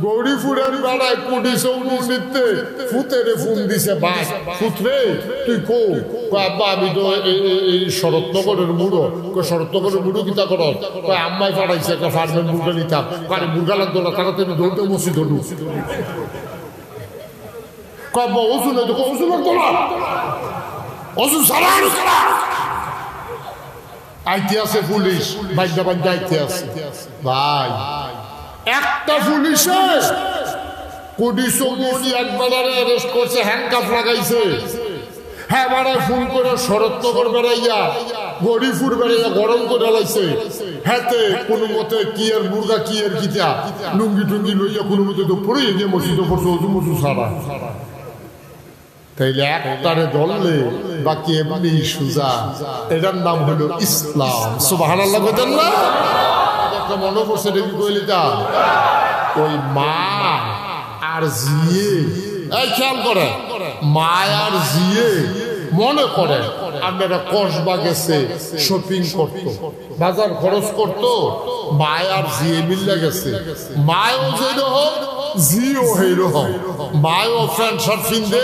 গৌরীপুরের বেড়ায় কুড়ি চৌনিতে ফুতেরে ফোন দিছে ভাই ফুতরে তুই কো আব্বা আমি তো এই শরৎনগরের মুড়ো শরৎনগরের মুড়ো কিতা কর আম্মাই পাঠাইছে একটা ফার্মের মুরগা নিতাম কারে মুরগা লাগতো না তারা তুমি দৌড়তে বসি ধরু কব্বা ওষুধ নয় তো ওষুধ লাগতো না ওষুধ সারা আইতে আছে পুলিশ বাইন্দা বাইন্দা আইতে আছে ভাই একটা পুলিশে কোটি চৌমনি একবার অ্যারেস্ট করছে হ্যান্ডকাফ লাগাইছে হ্যাঁ বেড়ায় ফোন করে শরৎনগর বেড়াইয়া গরিপুর বেড়াইয়া গরম করে লাইছে হ্যাঁতে কোনো মতে কি আর মুরগা কি আর কিতা লুঙ্গি টুঙ্গি লইয়া কোনো মতে তো পড়ে গিয়ে মসজিদে পড়ছে অজু মজু সারা তাইলে একটারে ধরলে বাকি এমনি সুজা এটার নাম হলো ইসলাম সুবহানাল্লাহ বলেন না একটা মনে পড়ছে দেখি কইলি তা ওই মা আর জিয়ে এই খেয়াল করে মা আর জিয়ে মনে করে আপনারা কসবা গেছে শপিং করতো বাজার খরচ করতো মা আর জিয়ে মিল্লা গেছে মায়ও যেরকম জিও সেইরকম মায়ও প্যান্ট শার্ট কিনবে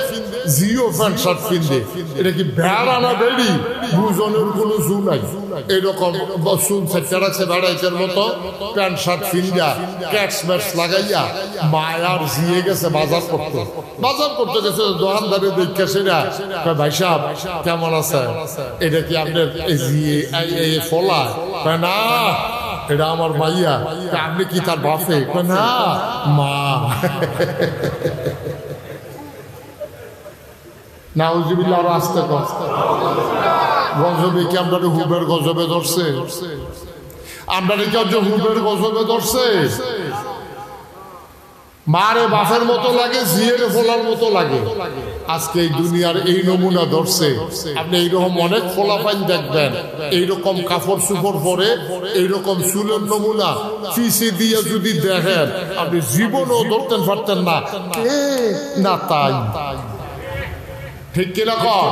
জিও প্যান্ট শার্ট কিনবে এটা কি বেড়া না বেড়ি দুজনের কোনো জু নাই এরকম চুল সেটা রাখছে বেড়াইতের মতো প্যান্ট শার্ট কিনবা ক্যাটস ম্যাটস লাগাইয়া মায়ার জিয়ে গেছে বাজার করতে গেছে দোকানদারে দেখে সেটা ভাই সাহেব কেমন আছে এটা কি আপনার জিয়ে ফলা না এটা আমার মাইয়া আপনি কি তার বাপে না মা নাউজুবিল্লাহ আর আসতে গজবে কি আমরা হুবের গজবে ধরছে আমরা কি হুবের গজবে ধরছে মারে বাপের মতো লাগে জিয়ের ফোলার মতো লাগে আজকে এই দুনিয়ার এই নমুনা ধরছে আপনি এইরকম অনেক ফোলাফাইন দেখবেন এইরকম কাপড় চুপড় পরে এইরকম চুলের নমুনা ফিসি দিয়ে যদি দেখেন আপনি জীবনও ধরতেন পারতেন না না তাই ঠিক কিনা কর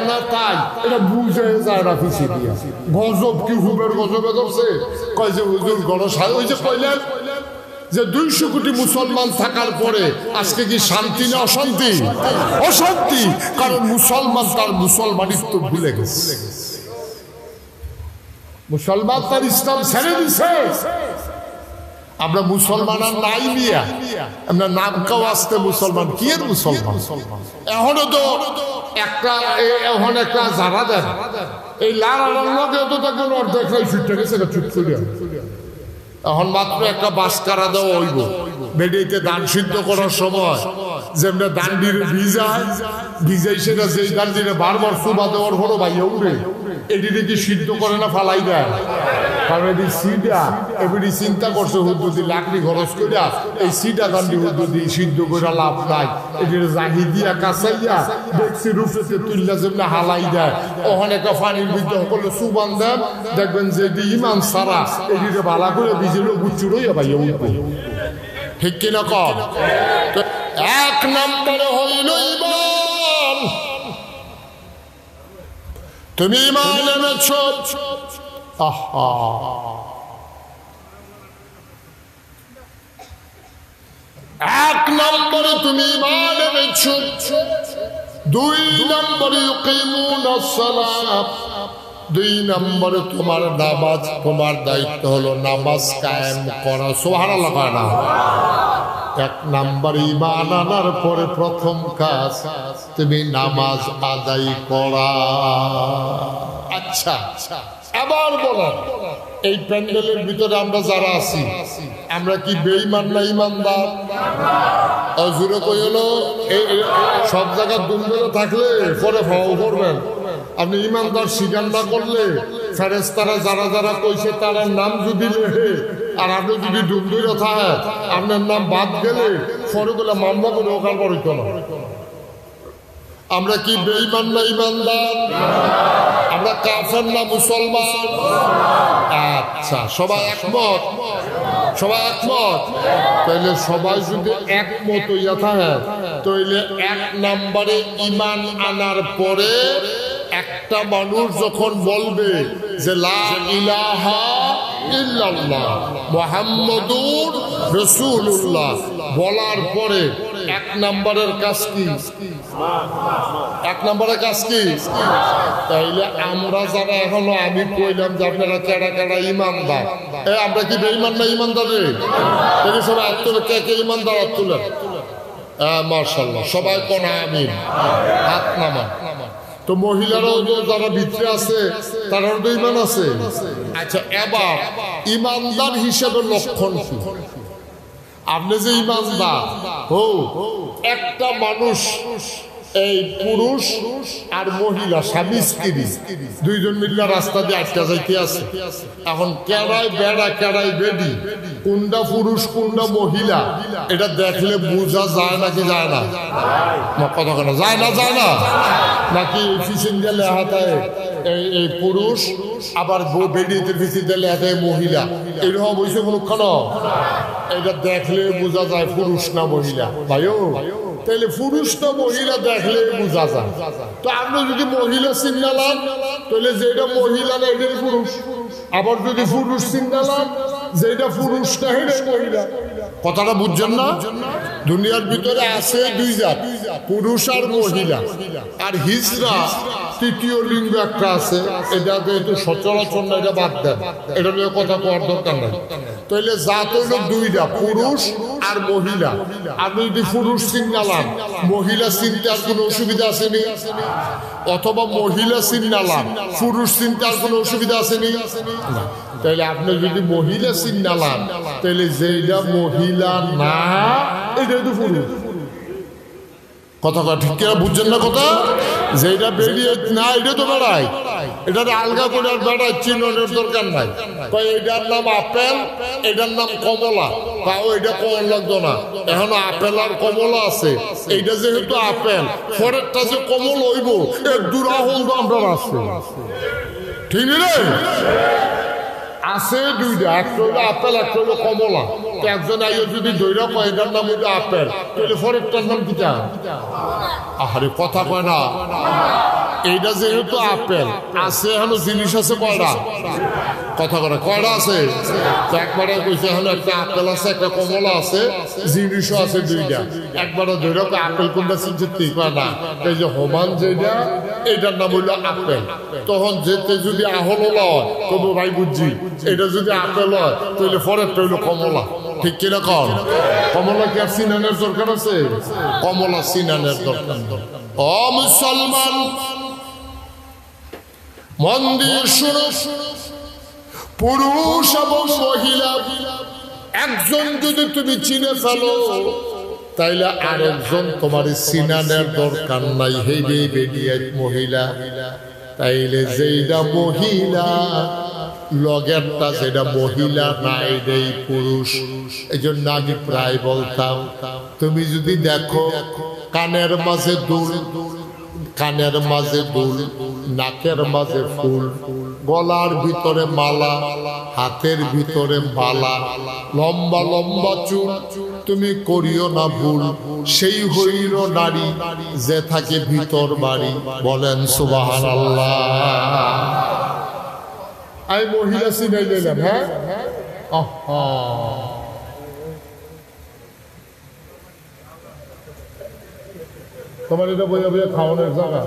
না তাই এটা বুঝে যায় না ফিসি দিয়া গজব কি হুবের গজবে ধরছে কয় যে হুজুর গণেশ ওই যে কইলেন যে 200 কোটি মুসলমান থাকার পরে আজকে কি শান্তি না অশান্তি অশান্তি কারণ মুসলমান তার মুসলমানিত্ব ভুলে গেছে মুসলমান তার ইসলাম ছেড়ে দিছে আমরা মুসলমান আর নাই মিয়া আমরা নাম কাও আসতে মুসলমান কি এর মুসলমান এখনো তো এখন একটা যারা দেন এই লাল লগে তো তখন অর্ধেক ছুটে গেছে চুপ করে এখন মাত্র একটা বাস কারা দেওয়া হইব বেডিতে দান সিদ্ধ করার সময় যেমন দান্ডির ভিজাই সেটা সেই দান্ডিরে বারবার সুবা দেওয়ার পরও ভাইয়া উড়ে এটিতে কি সিদ্ধ করে না ফালাই দেয় কারণ এটি সিডা এবারে চিন্তা করছে হুদ্দুদি লাকড়ি খরচ করিয়া এই সিডা দান্ডি হুদ্দুদি সিদ্ধ করে লাভ নাই এটির জাহি দিয়া কাঁচাইয়া দেখছি রূপেতে তুললা যেমন হালাই দেয় ওখানে একটা পানির ভিতরে সকলে সুবান দেন দেখবেন যে এটি ইমান সারা এটিতে ভালা করে ভিজিল গুচ্ছুরইয়া ভাইয়া উঠবে ঠিক কিনা কর এক নম্বরে হইল ইমান তুমি ইমান এনেছ আহা এক নম্বরে তুমি ইমান এনেছ 2 নম্বরে ইউকিমুনাস সালাত 2 নম্বরে তোমার নামাজ তোমার দায়িত্ব হলো নামাজ কায়েম করা সুবহানাল্লাহ না 1 নম্বর ঈমান আনার পরে প্রথম কাজ তুমি নামাজ আদায় করা আচ্ছা এবার বলেন এই প্যান্ডেলের ভিতরে আমরা যারা আছি আমরা কি বেঈমান না ঈমানদার জোরে কইল সব জায়গায় দুমদুরে থাকলে পরে ফাও করবেন আপনি ঈমানদার স্বীকার না করলে ফেরেশতারা যারা যারা কইছে তার নাম যদি লেখে আর আপনি যদি দুমদুরে থাকেন আপনার নাম বাদ গেলে পরে বলে মামলা করে ওখান পড়িত না আমরা কি বেঈমান না ঈমানদার আমরা কাফের না মুসলমান আচ্ছা সবাই একমত তাইলে সবাই যদি একমত হইয়া থাকে তাইলে 1 নম্বরে ঈমান আনার পরে একটা মানুষ যখন বলবে যে লা ইলাহা ইল্লাল্লাহ মুহাম্মাদুর রাসূলুল্লাহ বলার পরে এক নম্বরের কাজ কি? এক নম্বরের কাজ কি? তাইলে আমরা যারা এখনো আমি কইলাম যে আপনারা কেডা কেডা ইমানদার, আমরা কি বেঈমান না ইমানদার রে? এই সবাই হাত তুলে, কে কে ইমানদার হাত তুলেন। মাশাআল্লাহ, সবাই কোন আমিন, হাত নামান। তো মহিলারাও যারা ভিতরে আছে তারাও তো ইমান আছে। আচ্ছা, এবার ইমানদার হিসেবে লক্ষণ কি? আপনি যে ইমানদার হো, একটা মানুষ এই পুরুষ আর মহিলা স্বামী স্ত্রী দুইজন মিল্লা রাস্তা দিয়ে আটকা যাইতে আছে। এখন কেড়াই বেড়া কেড়াই বেডি, কোনটা পুরুষ কোনটা মহিলা এটা দেখলে বোঝা যায় নাকি যায় না? কথা কেন যায় না? যায় না নাকি? ফিসিং দিলে হাতায় এই পুরুষ, আবার বেডিতে ফিসিং দিলে হাতায় মহিলা, এরকম হয়েছে কোনক্ষণ? এটা দেখলে বোঝা যায় পুরুষ না মহিলা। ভাইও তাহলে পুরুষ না মহিলা দেখলে বোঝা যায়। তো আপনি যদি মহিলা চিন্তালাম তাহলে যেটা মহিলা না এটাই পুরুষ, আবার যদি পুরুষ চিন্তালাম যেটা পুরুষ না এটাই মহিলা। কথাটা বুঝছেন না? দুনিয়ার ভিতরে আছে দুই জাত, পুরুষ আর মহিলা। আর হিজরা তৃতীয় লিঙ্গ একটা আছে, এটা যেহেতু সচরাচর না, এটা বাদ দেন, এটা নিয়ে কথা করার দরকার নাই। তাহলে জাত হইল দুইটা, পুরুষ আর মহিলা। আপনি যদি পুরুষ চিন্তালাম, মহিলা চিনতে আর কোনো অসুবিধা আসেনি? অথবা মহিলা চিন্তালাম, পুরুষ চিনতে আর কোনো অসুবিধা আসেনি? তাহলে আপনি যদি মহিলা চিন্তালাম, তাহলে যেটা মহিলা না এটাই তো পুরুষ। কথা ঠিক কিনা বুঝছেন না? কথা যেটা বেরিয়ে না এটা তো বেড়ায়, এটা আলগা করে আর বেড়ায় চিহ্নের দরকার নাই। এটার নাম আপেল, এটার নাম কমলা, তাও এটা কমল লাগতো না। এখন আপেল আর কমলা আছে, এইটা যেহেতু আপেল, পরেরটা যে কমল হইব এর দুরাহল তো আমরা আছে, ঠিক রে? আছে দুইটা, একটা হইলো আপেল, একটা হইলো কমলা। একজন আইও যদি দৈরা কয় এটার নাম হইলো আপেল, তাহলে পরেরটার নাম কিটা? আরে কথা কয় না। এইটা যেহেতু আপেল আছে, এখনো জিনিস আছে কয়টা? কথা করে কয়টা আছে? একবারে কইছে এখন একটা আপেল আছে, একটা কমলা আছে, জিনিসও আছে দুইটা। একবারে ধরে আপেল কোনটা চিনতে কয় না, এই যে হোমান যেটা এটার নাম হইলো আপেল। তখন যেতে যদি আহল হয় তবু ভাই বুঝছি, এটা যদি আপেল হয় তাহলে পরেরটা হইলো কমলা। ঠিক কিনা কম? কমলা কি আর সিনানের দরকার আছে? কমলা সিনানের দরকার। ও মুসলমান, মন দিয়ে শুনো, পুরুষ এবং মহিলা একজন যদি তুমি চিনে ফেলো, তাইলে আরেকজন তোমার চিনানের দরকার নাই। হেইডে বেরিয়ে মহিলা, তাইলে যেটা মহিলা লগেরটা যেটা মহিলা না এটাই পুরুষ। এই জন্য আমি প্রায় বলতাম, তুমি যদি দেখো কানের মাঝে দুল, কানের মাঝে দুল, নাকের মাঝে ফুল, গলার ভিতরে মালা, হাতের ভিতরে মালা, লম্বা লম্বা চুল, তুমি করিও না ভুল, সেই হইল নারী যে থাকে ভিতর বাড়ি। বলেন সুবহানাল্লাহ। আমি মহিলা চিনাই দিলাম। হ্যাঁ, তোমার এটা বইয়া বইয়া খাওয়ানোর জায়গা।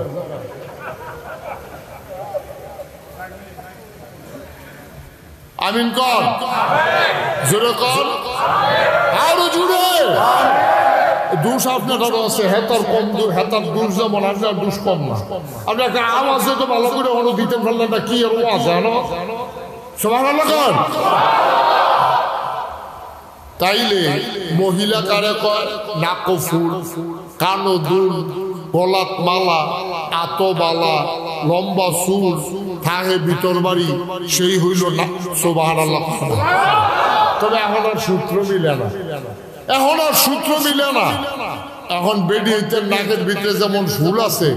আমিন কর, জোরে কর, আরো জোরে। দুষ আপনারও আছে, হেতার কম, হেতার দুষ যেমন আপনার দুষ কম না। আপনি একটা আওয়াজে তো ভালো করে হলো দিতে পারলেন না, কি এর আওয়াজ জানো? সুবহানাল্লাহ কর। তাইলে মহিলা কারে কয়? নাক ফুল, কানো দুল, গলাত মালা, আতো বালা, লম্বা চুল, থাহে ভিতর বাড়ি, সেই হইল না। সুবহানাল্লাহ। তবে এখন আর সূত্র মিলে না, এখন আর সূত্র মিলে না। এখন বেডিয়ের নাকের ভিতরে যেমন ফুল আছে,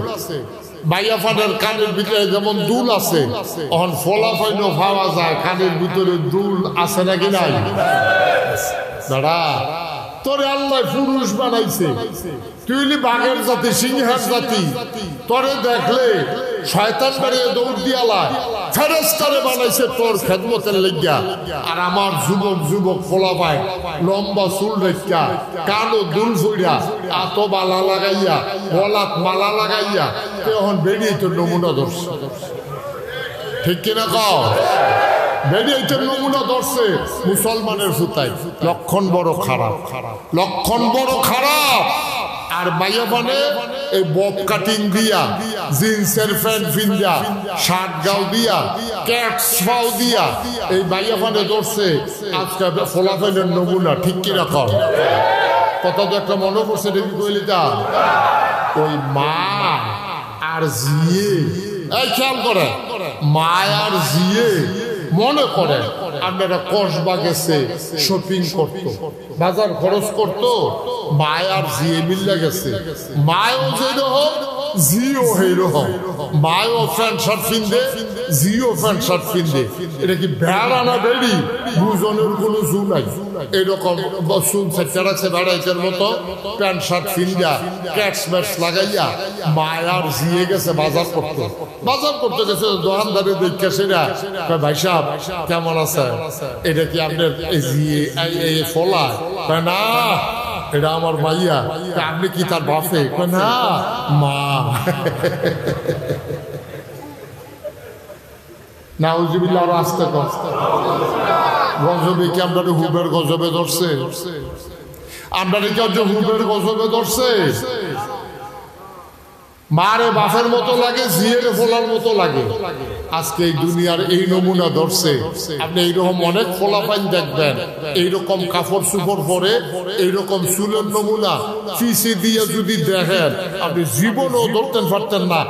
বাইয়া ফাটের কানের ভিতরে যেমন দুল আছে, এখন ফলা ফাইনো পাওয়া যায় কানের ভিতরে দুল আছে নাকি নাই? দাঁড়া, তোরে আল্লাহ পুরুষ বানাইছে, তুই বাঘের জাতি, সিংহের জাতি, তোরে দেখলে শয়তান বেরিয়ে দৌড় দিয়ালায় ফেরেশতারে বানাইছে তোর খেদমতের লাগিয়া। আর আমার যুবক যুবক পোলাপায় লম্বা চুল রেখা, কানো দুল ফুইরা, আত বালা লাগাইয়া, গলাত মালা লাগাইয়া তখন বেরিয়ে তোর নমুনা ধরছে। ঠিক কিনা কও? বেরিয়ে তোর নমুনা ধরছে মুসলমানের ফুতায়। লক্ষণ বড় খারাপ, লক্ষণ বড় খারাপ। আর মাইয়া মানে এই বব কাটিং দিয়া, জিন্সের প্যান্ট পিন্দা, শার্ট গাও দিয়া, ক্যাটস পাও দিয়া এই মাইয়া মানে ধরছে আজকে ফলাফলের নমুনা। ঠিক কিনা কর? কথা তো একটা মনে করছে দেখি কইলিটা ওই মা আর জিয়ে, এই খেয়াল করে, মা আর জিয়ে মনে করে আপনারা কসবা গেছে শপিং করতো, বাজার খরচ করতো, মায়ার জিয়ে মিল্লা গেছে। মায়ও যেরকম জিও সেইরকম, মায়ও প্যান্ট শার্ট পিনদে, জিও প্যান্ট শার্ট পিনদে। এটা কি বেড়া না বেড়ি দুজনের কোনো জু নাই। এরকম বসুন সেটারাছে বেড়াইতের মতো প্যান্ট শার্ট পিন্দা, ক্যাটস ম্যাটস লাগাইয়া মায়ার জিয়ে গেছে বাজার করতো। বাজার করতে গেছে দোকানদারে দেখে সেরা ভাই সাহেব কেমন আছে, এটা কি আপনার ফলা? না, এটা আমার মাইয়া। আপনি কি তার বাপে? না, মা। নাউজুবিল্লাহ। আসতে গজবে কি আপনার হুবের গজবে ধরছে? আপনার কি হুবের গজবে ধরছে? মারে বাপের মতো লাগে, জিয়ের ফোলার মতো লাগে। আজকে এই দুনিয়ার এই নমুনা ধরছে। আপনি এইরকম অনেক ফোলাপাইন দেখবেন, এইরকম কাপড় চুপড় পরে, এইরকম চুলের নমুনা ফিসে দিয়ে যদি দেখেন আপনি জীবনও ধরতেন পারতেন না।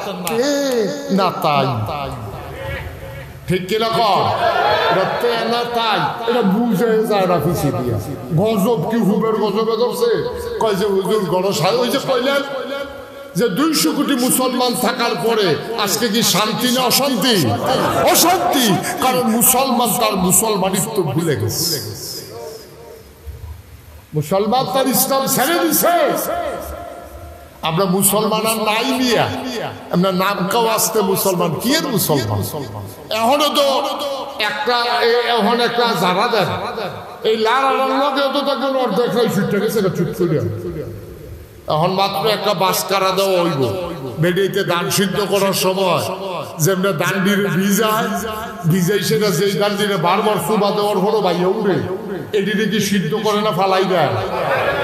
না তাই ঠিক কিনা কর? না তাই এটা বুঝে যায় না ফিসে দিয়া। গজব কি হুবের গজবে ধরছে? কয় যে হুজুর গরজ ওই যে কইলেন যে 200 কোটি মুসলমান থাকার পরে আজকে কি শান্তি না অশান্তি? অশান্তি। কারণ মুসলমান তার মুসলমানিত্ব ভুলে গেছে, মুসলমান তার ইসলাম ছেড়ে দিছে। আমরা মুসলমান আর নাই নিয়া আমরা নাম কাও আসতে মুসলমান। কি এর মুসলমান? এখনো তো একটা এখন একটা যারা দেন এই লারার লগে তো তখন অর্ধেক ছুটে গেছে ছুট করে। এখন মাত্র একটা বাস কারা দেওয়া হইব বেডিতে ধান সিদ্ধ করার সময়, যেমন দান্ডির ভিজাই সেটা যেই দান্ডিরে বারবার সুবা দেওয়ার হলো ভাইয়া উঠে এটিকে কি সিদ্ধ করে না ফালাই দেয়?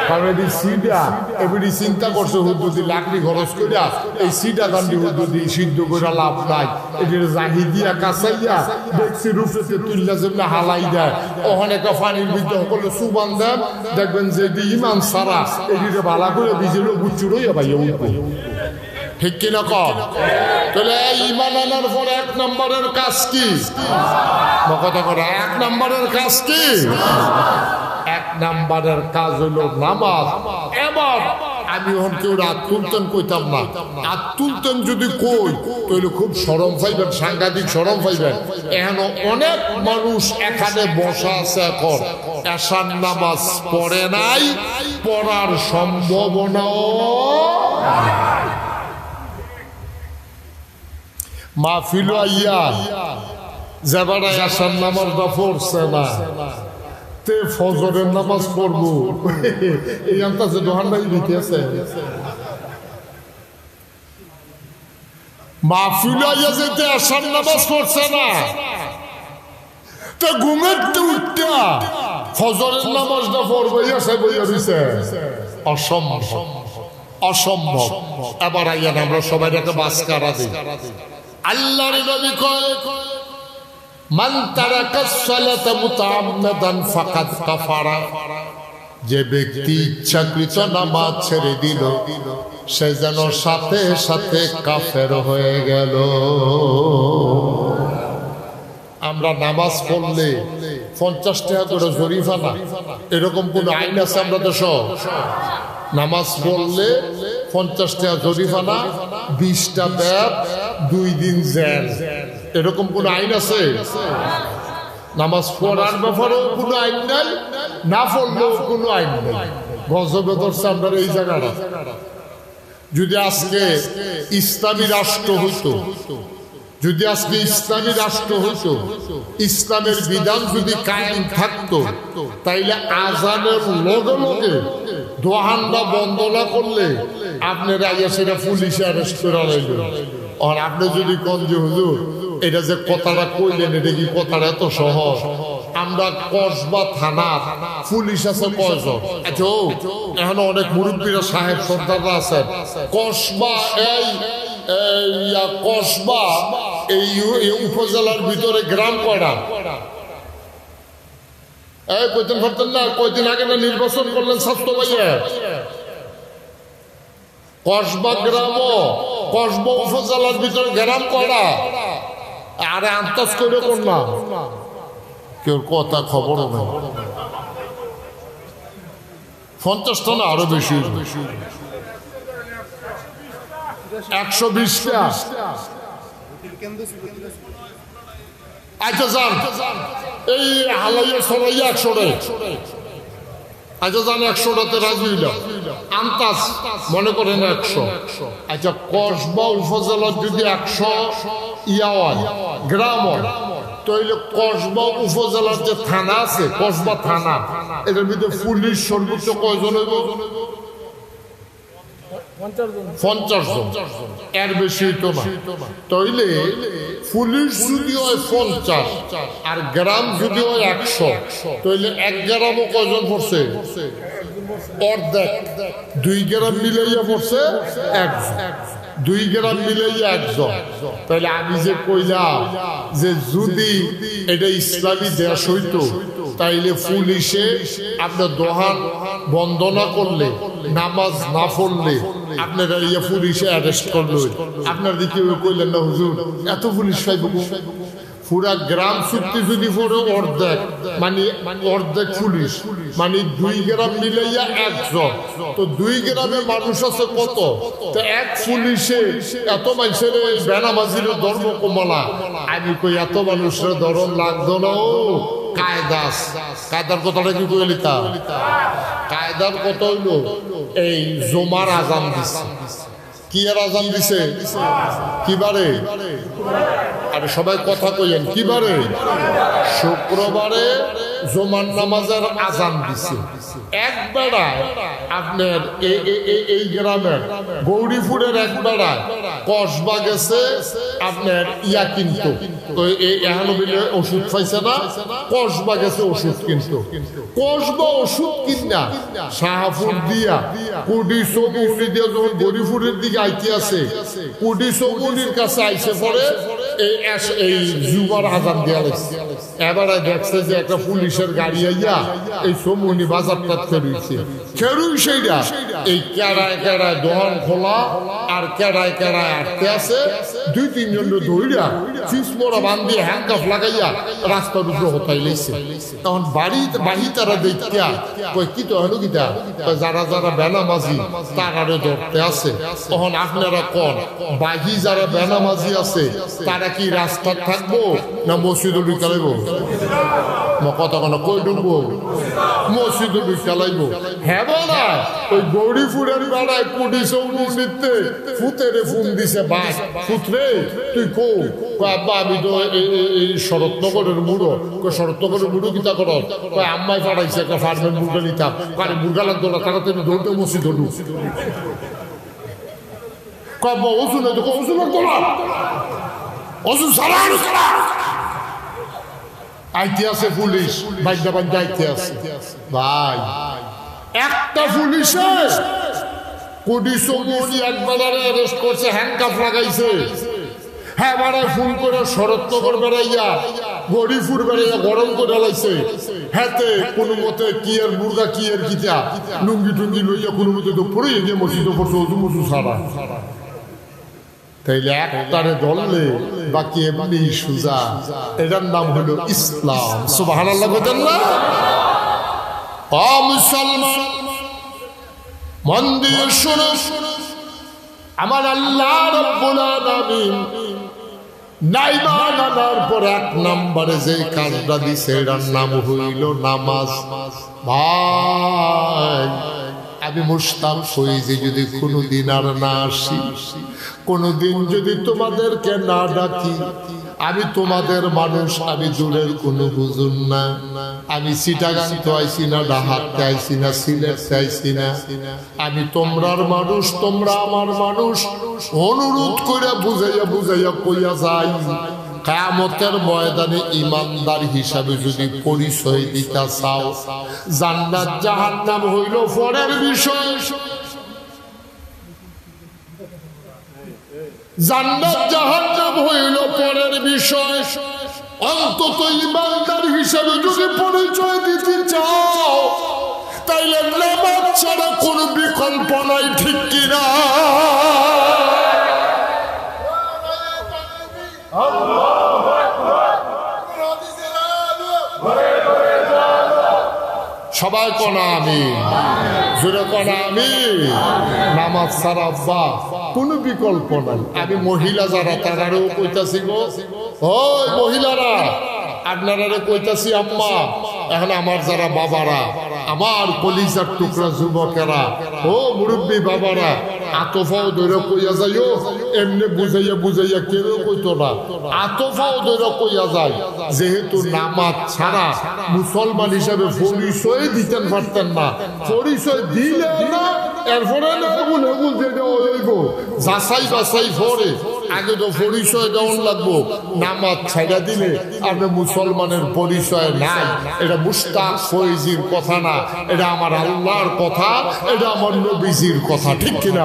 কারণ এটি সিডা এবিডি চিন্তা করছে হুদ্দুদি লাকড়ি খরচ করিয়া এই সিডা দান্ডি হুদ্দুদি সিদ্ধ করে লাভ নাই। এটির জাহি দিয়া কাঁচাইয়া দেখছি রুফেতে তুললা যেমন হালাই দেয়। ওখানে একটা পানির ভিতরে সকলে সুবান দেন, দেখবেন যে এটি ইমান সারা এটিকে ভালা করে ভিজিল গুচ্ছুরই ভাইয়া উঠবে। ঠিক কিনা কর? তাহলে ইমান আনার পরে 1 নম্বরের কাজ কি? কথা করে 1 নম্বরের কাজ কি? 1 নম্বরের কাজ হলো নামাজ। এবার আমি এখন কেউ রাত তুলতেন কইতাম না, রাত তুলতেন যদি কই তাহলে খুব শরম পাইবেন, সাংঘাতিক শরম পাইবেন। এখন অনেক মানুষ এখানে বসা আছে, এখন এশার নামাজ পড়ে নাই, পড়ার সম্ভাবনাও মাহফিল আইয়া যাবারা এশার নামাজটা পড়ছে না, তে ফজরের নামাজ পড়বো এই আনতাছে দোহানটাই দিতেছে। মাহফিল আইয়া যেতে এশার নামাজ পড়ছে না, তা ঘুমের উঠটা ফজরের নামাজটা পড়বো এসে বইয়া দিছে। অসম্ভব, অসম্ভব। এবার আইয়ান আমরা সবাই একটা বাস কারা দিই। আল্লাহর নবী কয় মান তারাকাস সালাতা মুতাআম্মাদান ফাকাদ কাফারা, যে ব্যক্তি ইচ্ছাকৃত নামাজ ছেড়ে দিল সে যেন সাথে সাথে কাফের হয়ে গেল। আমরা নামাজ পড়লে 50 টাকা করে জরিমানা, এরকম কোন আইন আছে আমরা দেশ? নামাজ পড়লে 50 টাকা জরিমানা, 20টা ব্যাপ, 2 দিন জেল, এরকম কোন আইন আছে? নামাজ পড়ার ব্যাপারেও কোনো আইন নাই, না পড়লেও কোনো আইন নেই। গজবে ধরছে আমরা এই জায়গাটা। যদি আজকে ইসলামী রাষ্ট্র হইতো, যদি আজকে ইসলামী রাষ্ট্র হইতো, ইসলামের বিধান যদি কায়েম থাকতো, তাইলে আজানের লগে লগে দোহানটা বন্ধ না করলে আপনারা সেটা পুলিশে অ্যারেস্ট করে লাইল। আর আপনি যদি কোন যে হুজুর এটা যে কথাটা কইলেন, এটা কি কথাটা এত সহজ? আমরা কসবা থানার পুলিশ আছে কয়জন? আচ্ছা, এখন অনেক মুরব্বীরা সাহেব সর্দাররা আছেন। কসবা কসবা এই উপজেলার ভিতরে গ্রাম কয়টা? এই কইতেন পারতেন না? কয়দিন আগে না নির্বাচন করলেন স্বাস্থ্য ভাইয়া? কসবা গ্রাম, কসবা উপজেলার ভিতরে গ্রাম কয়টা? আরে আন্দাজ করে কোন না কেউ কথা খবর নেই। 50টা না আরো বেশি, 120টা। আচ্ছা যান এই হালাইয়া সরাইয়া 100টায়, আচ্ছা যান 100টাতে রাজি হইল, আন্দাজ মনে করেন 100। আচ্ছা কসবা উপজেলার যদি 100 ইয়া হয় গ্রাম হয়, তাহলে কসবা উপজেলার যে থানা আছে, কসবা থানা, এটার ভিতরে পুলিশ সর্বোচ্চ কয়জন হইব? 50 জন, এর বেশি হইতো না। তাইলে পুলিশ যদি হয় 50 আর গ্রাম যদি হয় 100, তাইলে এক গ্রামও কয়জন পড়ছে? অর্ধেক। 2 গ্রাম মিলাইয়া পড়ছে 1জন, 2 গ্রাম মিলাইয়া 1জন। তাহলে আমি যে কইলাম যে যদি এটা ইসলামী দেশ হইতো, তাইলে পুলিশে আপনার দোহান বন্ধ না করলে, নামাজ না পড়লে আপনারা ইয়ে পুলিশে অ্যারেস্ট করলো। আপনার দিকে কইলেন না হুজুর এত পুলিশ পাইব? পুরা গ্রাম চুক্তি যদি পড়ে অর্ধেক, মানে অর্ধেক পুলিশ, মানে 2 গ্রাম মিলাইয়া 1জন। তো 2 গ্রামে মানুষ আছে কত? তো এক পুলিশে এত মানুষের বেনামাজির ধর্ম কমলা। আমি কই এত মানুষের ধরন লাগতো না। ও কায়দার কথাটা কি কই লিখা? কায়দার কথা হইল এই জমার আজান দিছে। কি আর আজান দিছে? কিবারে? আরে সবাই কথা কইলেন কিবারে? শুক্রবারে জমার নামাজের আজান দিছে। এক বেড়ায় আপনার এই গ্রামের গৌরীপুরের এক বেড়ায় কসবা গেছে আপনার ইয়া কিনতো, এখনো বিলে ওষুধ পাইছে না, কসবা গেছে ওষুধ কিনতো। কসবা ওষুধ কিনা শাহপুর দিয়া কুডি চৌমুনি দিয়া যখন গৌরীপুরের দিকে আইতে আছে, কুডি চৌমুনির কাছে আইসে পরে এই জুমার আজান দিয়া লাগছে। এবারে দেখছে যে একটা পুলিশের গাড়ি আইয়া এই চৌমুনি বাজারটা খেরুইছে। খেরুই সেইটা এই কেড়ায় কেড়ায় দোকান খোলা আর কেড়ায় কেড়ায় আটকে আছে। 2-3 জন ধইরা চিসমোড়া বান্ধিয়ে হ্যান্ডকাফ লাগাইয়া রাস্তার উপরে হতাই লাইছে। তখন বাড়ি তারা দেখিয়া কই কি তো হলো কিটা? যারা যারা বেনামাজি তারারে ধরতে আছে। তখন আপনারা কোন বাহি যারা বেনামাজি আছে তারা কি রাস্তা থাকবো না মসজিদে ঢুকালাইব? কথা কোনো কই ঢুকবো? মসজিদে ঢুকালাইব। হ্যাঁ বলা ওই গৌরীপুরের বেড়ায় কুডি চৌমুনিতে ফুতেরে ফোন দিছে, ভাই ফুতরে তুই কো? আব্বা আমি তো এই শরৎনগরের বুড়ো। শরৎনগরের বুড়ো কিতা কর? আম্মাই পাঠাইছে একটা ফার্মের মুরগা নিতাম। আরে মুরগা লাগতো না, তাড়াতাড়ি ধরতে মসজিদ ঢুক। ওষুধ ওষুধ লাগতো না, ওষুধ সারা আইতে আছে পুলিশ, বাইন্দা বাইন্দা আইতে আছে। ভাই একটা পুলিশে কোটি চৌমনি একবার অ্যারেস্ট করছে, হ্যান্ডকাফ লাগাইছে। হ্যাঁ বাড়ায় ফোন করে শরৎনগর বেড়াইয়া গরিপুর বেড়াইয়া গরম করে লাইছে। হ্যাঁতে কোনো মতে কি এর মুরগা কি এর কিতা লুঙ্গি টুঙ্গি লইয়া কোনো মতে তো পড়ে গিয়ে মসজিদে পড়ছে অজু মজু সারা। তাইলে একটারে ধরলে বাকি এমনি সুজা। এটার নাম হলো ইসলাম। সুবহানাল্লাহ বলেন না? ও মুসলমান মন দিয়ে শোনো, আমার আল্লাহ রাব্বুল আলামিন নাইমান আনার পর 1 নম্বরে যে কাজটা দিছে এটার নাম হইল নামাজ। ভাই আমি আমি মুশতাক হই যে যদি কোনোদিন আর না আসি, কোনোদিন যদি তোমাদেরকে না ডাকি। আমি তোমাদের মানুষ, আমি দূরের কোনো হুজুর না। আমি চিটাগাং তো আইছি না, ডাহাতে আইছি না, সিলেটে আইছি না। আমি তোমরার মানুষ, তোমরা আমার মানুষ। অনুরোধ করে বুঝাইয়া বুঝাইয়া কইয়া যাই, কিয়ামতের ময়দানে ইমানদার হিসাবে যদি পরিচয় দিতে চাও, জান্নাত জাহান্নাম হইল পরের বিষয়। জান্নাত জাহান্নাম হইল পরের বিষয়। অন্তত ইমানদার হিসাবে যদি পরিচয় দিতে চাও, তাইলে নামাজ ছাড়া কোনো বিকল্প নাই, ঠিক কিনা? সবাই কোনা আমি, জোরে কোনা আমি। নামাজ ছাড়া আব্বা কোনো বিকল্প নাই। আমি মহিলা যারা তারারও কইতাছি গো, ওই মহিলারা আপনারা কইতাছি আম্মা, এখন আমার যারা বাবারা, আমার কলিজার টুকরা যুবকেরা, ও মুরব্বী বাবারা, আতফাও ধরে কইয়া যাইও। এমনি বুঝাইয়া বুঝাইয়া কেউ কইতো না, আতফাও ধরে কইয়া যায়। যেহেতু নামাজ ছাড়া মুসলমান হিসাবে পরিচয় দিতেন পারতেন না, পরিচয় দিলে না এরপরে যাচাই বাছাই করে আগে তো পরিচয় দেওয়ান লাগবো। নামাজ ছাইড়া দিলে আপনি মুসলমানের পরিচয় নাই। এটা মুশতাক ফৈজির কথা না, এটা আমার আল্লাহর কথা, এটা আমার নবীজির কথা, ঠিক কিনা?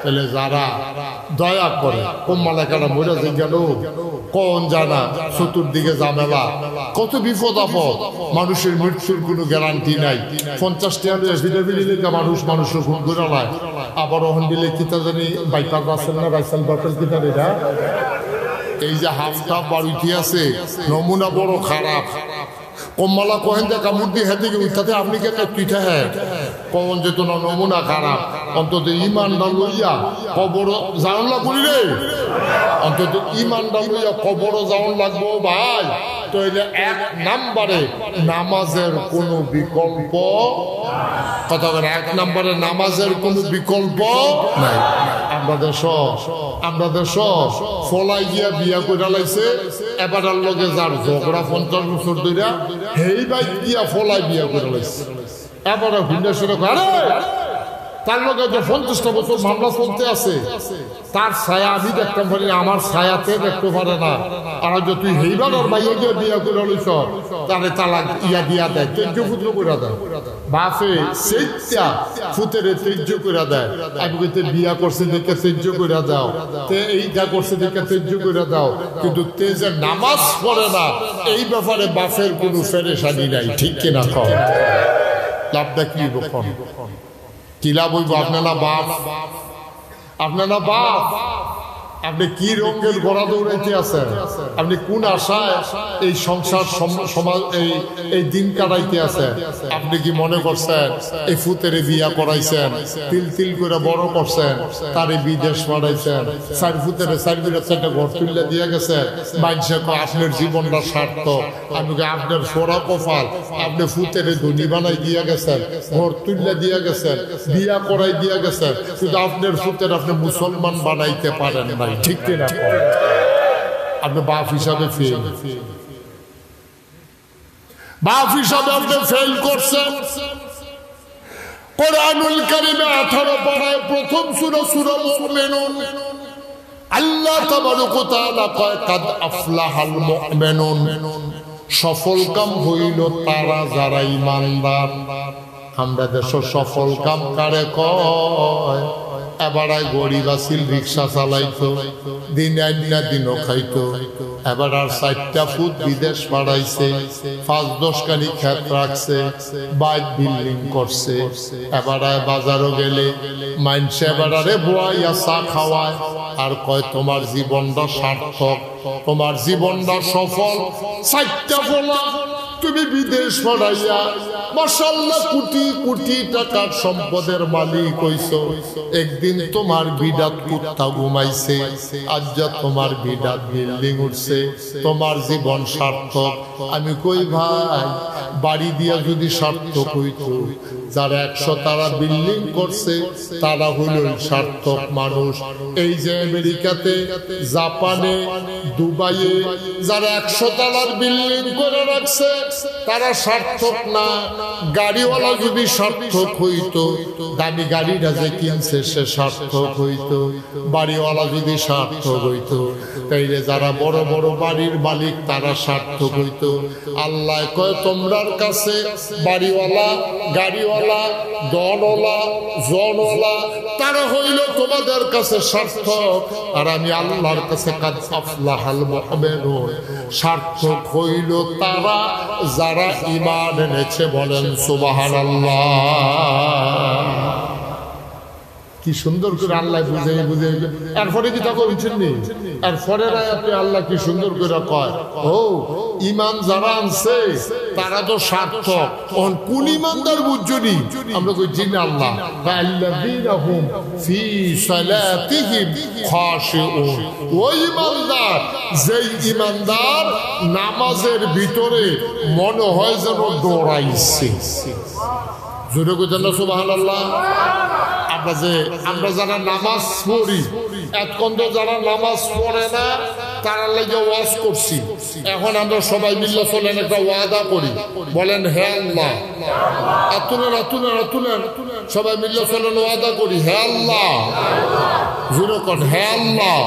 তাহলে যারা দয়া করে কোম্মালাকারা মরে যে গেল কোন জানা, চতুর্দিকে ঝামেলা, কত বিপদ আপদ, মানুষের মৃত্যুর কোনো গ্যারান্টি নাই। 50 টাকা এফিডেভিট লেখা মানুষ মানুষের খুন করে নেয়। আবার ওখান দিলে কিতা জানি বাইপার রাসেল না রাইসাল বাপের কিতা এটা, এই যে হাফটা বাড়িতে আছে নমুনা বড় খারাপ। কম্মালা কহেন যে কামড় দিয়ে হেঁটে গিয়ে উঠাতে আপনি কে পিঠা হ্যাঁ কখন যেত না, নমুনা খারাপ। অন্তত ইমানদার লইয়া কবর জানলা করি রে, অন্তত ইমানদার লইয়া কবর যাওয়ান লাগবো ভাই। তো এটা 1 নম্বরে নামাজের কোনো বিকল্প কথা বলে, 1 নম্বরে নামাজের কোনো বিকল্প নাই। আমরা দেশ ফলাই গিয়া বিয়া করে লাইছে, এবার লগে যার ঝগড়া 50 বছর ধরে হেই বাইক গিয়া ফলাই বিয়া করে লাইছে। এবার হুন্ডাসের আরে তার লগে যে 50টা বছর মামলা চলতে আছে, তার ছায়া আমি দেখতে পারি, আমার ছায়াতে দেখতে পারে না। আর যে তুই হেইবার আর বাইরে গিয়ে বিয়া করে লইছ, তাহলে তালাক ইয়া দিয়া দেয়, তেজ্য পুত্র করে দেয়। বাপে সেইটা ফুতেরে তেজ্য করে দেয়। আমি কইতে বিয়া করছে দেখে তেজ্য করে দাও, তে এইটা করছে দেখে তেজ্য করে দাও, কিন্তু তে যে নামাজ পড়ে না, এই ব্যাপারে বাপের কোনো ফেরেশানি নাই, ঠিক কিনা? কম লাভটা কি বখন কি লাভ হইব? আপনারা বাপ, আপনারা বাপ, আপনি কি রঙের গড়া দৌড়াইতে আছেন? আপনি কোন আশায় এই সংসার সমাজ এই দিন কাটাইতে আছেন? আপনি কি মনে করছেন এই ফুতেরে বিয়া করাইছেন, তিল তিল করে বড় করছেন, তারে বিদেশ পাঠাইছেন, 4 ফুতেরে 4 বিরা 4টা ঘর তুলে দিয়ে গেছেন? মানছে আপনার জীবনটা সার্থক। আমি আপনার সোরা কপাল, আপনি ফুতেরে ধনী বানাই দিয়ে গেছেন, ঘর তুলে দিয়ে গেছেন, বিয়া করাই দিয়ে গেছেন, কিন্তু আপনার ফুতের আপনি মুসলমান বানাইতে পারেন না, ঠিক কিনা? আপনি বাপ হিসাবে ফেল, বাপ হিসাবে আপনি ফেল করছেন। কোরআনুল কারীমে 18 পারায় প্রথম সূরা সূরা মুমিনুন আল্লাহ তাবারক ওয়া তাআলা কয় কাদ আফলাহাল মুমিনুন, সফল কাম হইল তারা যারা ঈমানদার। আমরা দেশ সফল কাম কারে কয়? এবার গরিব আসিল, রিক্সা চালাইতো, দিন আইনা দিনও খাইতো। এবার আর 4টা ফুট বিদেশ পাঠাইছে, 5-10 কানি ক্ষেত রাখছে, বাইক বিল্ডিং করছে। এবার বাজারও গেলে মাইনসে এবার আরে বুয়াইয়া চা খাওয়ায় আর কয় তোমার জীবনটা সার্থক, তোমার জীবনটা সফল। 4টা বলা তুমি বিদেশ পাঠাইয়া মাশাআল্লাহ কোটি কোটি টাকার সম্পদের মালিক হইছো। একদিন তোমার বিডাত কুত্তা ঘুমাইছে, আজ যা তোমার বিডাত বিল্ডিং উঠছে, তোমার জীবন সার্থক। আমি কই ভাই, বাড়ি দিয়া যদি সার্থক হইতো যারা 100 তারা বিল্ডিং করছে তারা হলো সার্থক মানুষ। এই যে আমেরিকাতে, জাপানে, দুবাইয়ে যারা 100 তালার বিল্ডিং করে রাখছে তারা সার্থক না। গাড়িওয়ালা যদি সার্থক হইতো, দামি গাড়িটা যে কিনছে সে সার্থক হইতো। বাড়িওয়ালা যদি সার্থক হইতো, তাইলে যারা বড় বড় বাড়ির মালিক তারা সার্থক হইতো। আল্লাহ কয় তোমরার কাছে বাড়িওয়ালা, গাড়িওয়ালা, দনওয়ালা, জনওয়ালা তারা হইল তোমাদের কাছে সার্থক, আর আমি আল্লাহর কাছে কাদ আফলাহাল মুমিনুন সার্থক হইল তারা যারা ঈমান এনেছে। বলেন সুবহানাল্লাহ। কি সুন্দর করে আল্লাহ বুঝে বুঝে। এরপরে কি তা করছেন নি? এরপরে আপনি আল্লাহ কি সুন্দর করে কয়, ও ইমান যারা আনছে তারা তো সার্থক। কোন ইমানদার বুঝছনি? আমরা কইছি না আল্লাহ আল্লাযীনা হুম ফি সালাতিহিম খাশিউন। ওই ইমানদার, যেই ইমানদার নামাজের ভিতরে মনে হয় যেন দৌড়াইছে। জোরে কইতেন না সুবহানাল্লাহ। আমরা যারা নামাজ পড়ি, এতক্ষণ তো যারা নামাজ পড়ে না তারা লাগে ওয়াজ করছি। এখন আমরা সবাই মিলে চলেন একটা ওয়াদা করি। বলেন হে আল্লাহ, তুলেন সবাই মিলে চলেন ওয়াদা করি। হে আল্লাহ, জোরে কন হে আল্লাহ।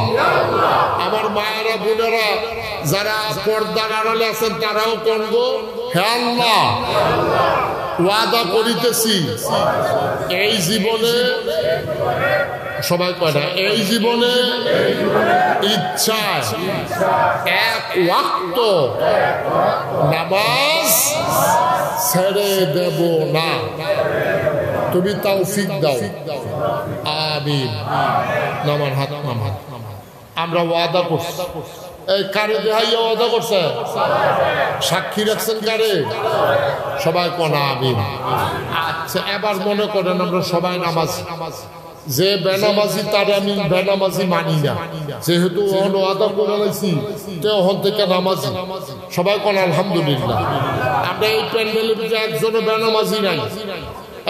আমার মায়েরা বোনেরা যারা পর্দার আড়ালে আছেন তারাও করবো হে আল্লাহ, ওয়াদা করিতেছি এই জীবনে, সবাই কয় না, এই জীবনে ইচ্ছায় এক ওয়াক্ত নামাজ ছেড়ে দেব না। তুমি তৌফিক দাও, আমিন। নামান হাত নামান। আমরা ওয়াদা করছি। এই কারে দেহাইয়া ওয়াদা করছে? সাক্ষী রাখছেন কারে? সবাই কোনা আমিন। আচ্ছা, এবার মনে করেন আমরা সবাই নামাজ, যে বেনামাজি তারে আমি বেনামাজি মানি না, যেহেতু ওয়াদা করে লাইছি তখন থেকে নামাজি। সবাই কোন আলহামদুলিল্লাহ। আমরা এই প্যান্ডেলের ভিতরে একজনও বেনামাজি নাই।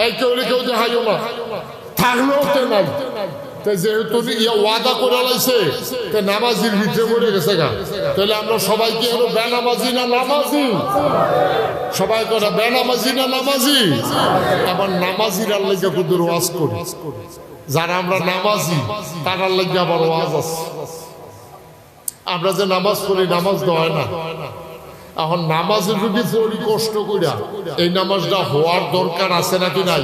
এই কেউ দেখাইও না, থাকলেও তো নাই। যেহেতু ওয়াদা করে লাইছে নামাজির ভিতরে পড়ে গেছে গা, তাহলে আমরা সবাইকে হলো বেনামাজি না নামাজি? সবাই করে বেনামাজি না নামাজি? আবার নামাজিরা লেগে কুদুর ওয়াজ করি। যারা আমরা নামাজি তারার লেগে আবার ওয়াজ আছে। আমরা যে নামাজ পড়ি নামাজ দেওয়া না। এখন নামাজে যদি পড়ি কষ্ট করিয়া, এই নামাজটা হওয়ার দরকার আছে নাকি নাই?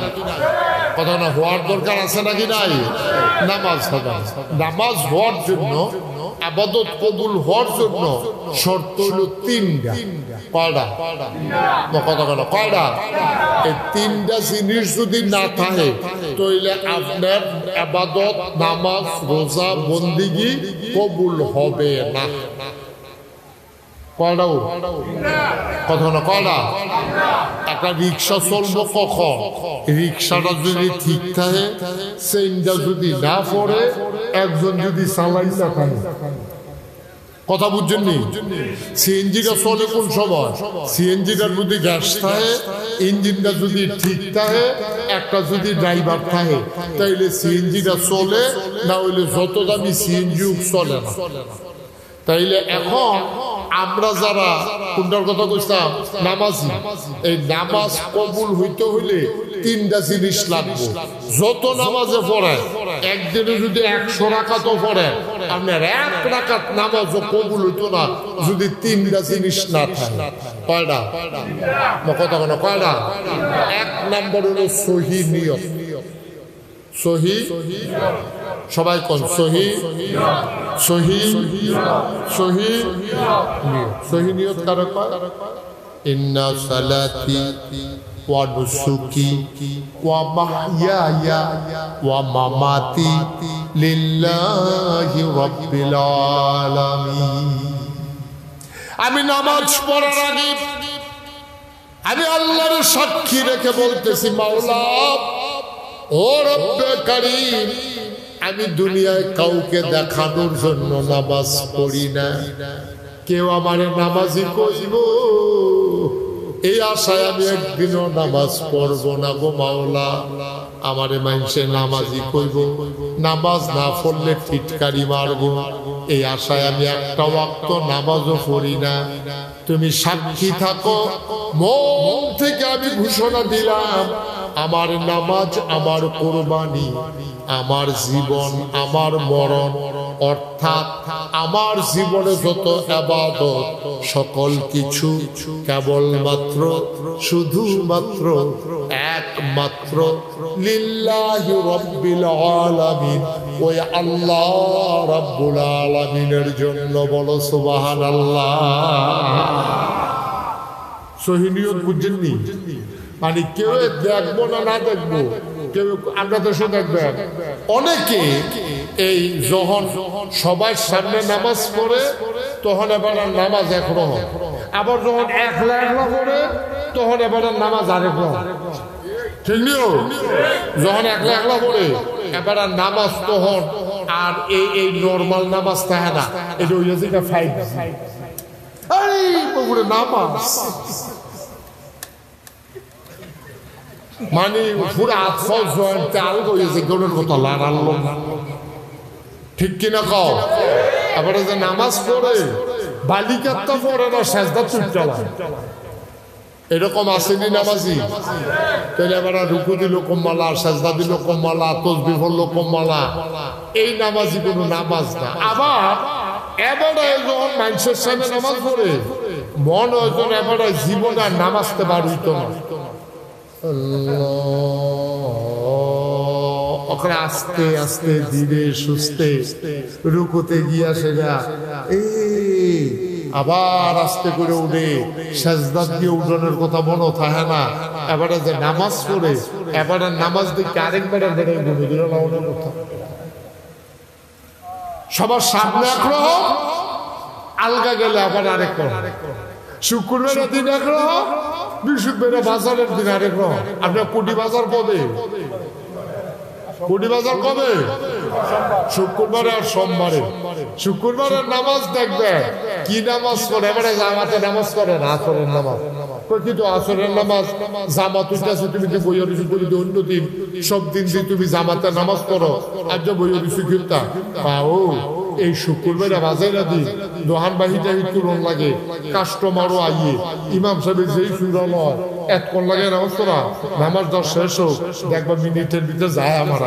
কথা না, হওয়ার দরকার আছে নাকি নাই? নামাজ হওয়ার জন্য, ইবাদত কবুল হওয়ার জন্য শর্ত হলো 3টা। কয়টা? কথা বলো কয়টা? এই 3টা জিনিস যদি না থাকে তাহলে আপনার ইবাদত, নামাজ, রোজা, বন্দেগী কবুল হবে না। কয়টাও কথা না, কয়টা? একটা রিক্সা চলবো কখন? রিক্সাটা যদি ঠিক থাকে, চেইনটা যদি না পড়ে, একজন যদি চালাই না থাকে, কথা বুঝছেন নি? সিএনজিটা চলে কোন সময়? সিএনজিটার যদি গ্যাস থাকে, ইঞ্জিনটা যদি ঠিক থাকে, একটা যদি ড্রাইভার থাকে, তাইলে সিএনজিটা চলে, না হইলে যত দামি সিএনজি চলে না। তাইলে এখন আমরা যারা কোনটার কথা কইতাম নামাজি, এই নামাজ কবুল হইতে হইলে 3টা জিনিস লাগবে। যত নামাজে পড়ে, একদিনে যদি 100 রাকাতও পড়ে, আপনার 1 রাকাত নামাজও কবুল হইতো না যদি 3টা জিনিস না থাকে। কয়টা? কথা বলো কয়টা? 1 নম্বর হলো সহি নিয়ত। সহি, সবাই কোন সহি, সহি, সহি নিয়ত। সহি নিয়ত কারা কয়? ইন্না সালাতি ওয়া নুসুকি ওয়া মাহইয়ায়া ওয়া মামাতি লিল্লাহি রাব্বিল আলামিন। আমি নামাজ পড়ার আগে আমি আল্লাহর সাক্ষী রেখে বলতেছি, মাওলা ও রব্বে কারীম, আমি দুনিয়ায় কাউকে দেখানোর জন্য নামাজ পড়ি না। কেউ আমারে নামাজি কইব, এই আশায় আমি একদিনও নামাজ পড়বো না গো মাওলা, আমারে মানুষে নামাজি কইব, নামাজ না পড়লে ফিটকারি মারবো, এই আশায় আমি একটা ওয়াক্ত নামাজও পড়ি না। তুমি সাক্ষী থাকো, মন থেকে আমি ঘোষণা দিলাম, আমার নামাজ, আমার কোরবানি, আমার জীবন, আমার মরণ, অর্থাৎ আমার জীবনে যত ইবাদত সকল কিছু কেবলমাত্র শুধুমাত্র একমাত্র লিল্লাহি রাব্বিল আলামিন, ওই আল্লাহ রাব্বুল আলামিনের জন্য। বলো সুবহানাল্লাহ। সহি নিয়ত বুঝছেননি? মানে কেউ দেখবো না না দেখবো, কেউ আমরা দেশে দেখবেন অনেকে এই যখন সবার সামনে নামাজ পড়ে তখন এবার নামাজ একরকম, আবার যখন একলা একলা পড়ে তখন এবার নামাজ আরেক রকম। ঠিক নিও, যখন একলা একলা পড়ে এবার নামাজ তখন আর এই নর্মাল নামাজ থাকে না, এটা হয়ে যায় ফাইভ নামাজ, মানে পুরো আফল চাল হয়েছে গনের কথা লাগালো। ঠিক কিনা কও? এবারে যে নামাজ পড়ে বালিকাত্তা পড়ে না, সেজদা চুপচালা, এরকম আসেনি নামাজি? তাহলে এবার রুকু দিল কম্মালা, সেজদা দিল কম্মালা, তসবিহ পড়ল কম্মালা, এই নামাজি কোনো নামাজ না। আবার এবারে যখন মানুষের সামনে নামাজ পড়ে মন হয়তো এবারে জীবনে আর নামাজতে পারিত না, ওখানে আস্তে আস্তে ধীরে সুস্থে রুকুতে গিয়া সেটা আবার আস্তে করে উঠে সেজদাত দিয়ে উঠানোর কথা মনে থাকে না। এবারে যে নামাজ পড়ে এবারে নামাজ দিকে আরেকবার ঘুমে দিল না ওনার কথা। সবার সামনে একরকম, আলগা গেলে আবার আরেক রকম। শুক্রবারের দিন একরকম, বৃহস্পতিবার বাজারের দিন আরেক রকম। আপনার কোটি বাজার কবে? কোটি বাজার কবে? শুক্রবারে আর সোমবারে। শুক্রবারের নামাজ দেখবে কি নামাজ করে, এবারে জামাতে নামাজ করে না, আসরের নামাজ। কিন্তু আসরের নামাজ জামাত উঠেছে, তুমি যে বইয়ের ঋষি করি অন্য দিন সব দিন যে তুমি জামাতে নামাজ পড়ো, আর যে বইয়ের ঋষি কিনতা পাও, এই শুক্রবারে বাজাইরা দিন দোহান বাহিটা তুলন লাগে, কাস্টমারও আইয়ে ইমাম সাহেবের যেই সুরাল হয় এতক্ষণ লাগে নামাজ পড়া, নামাজ দশ শেষ হোক দেখবা মিনিটের ভিতরে যায় আমার।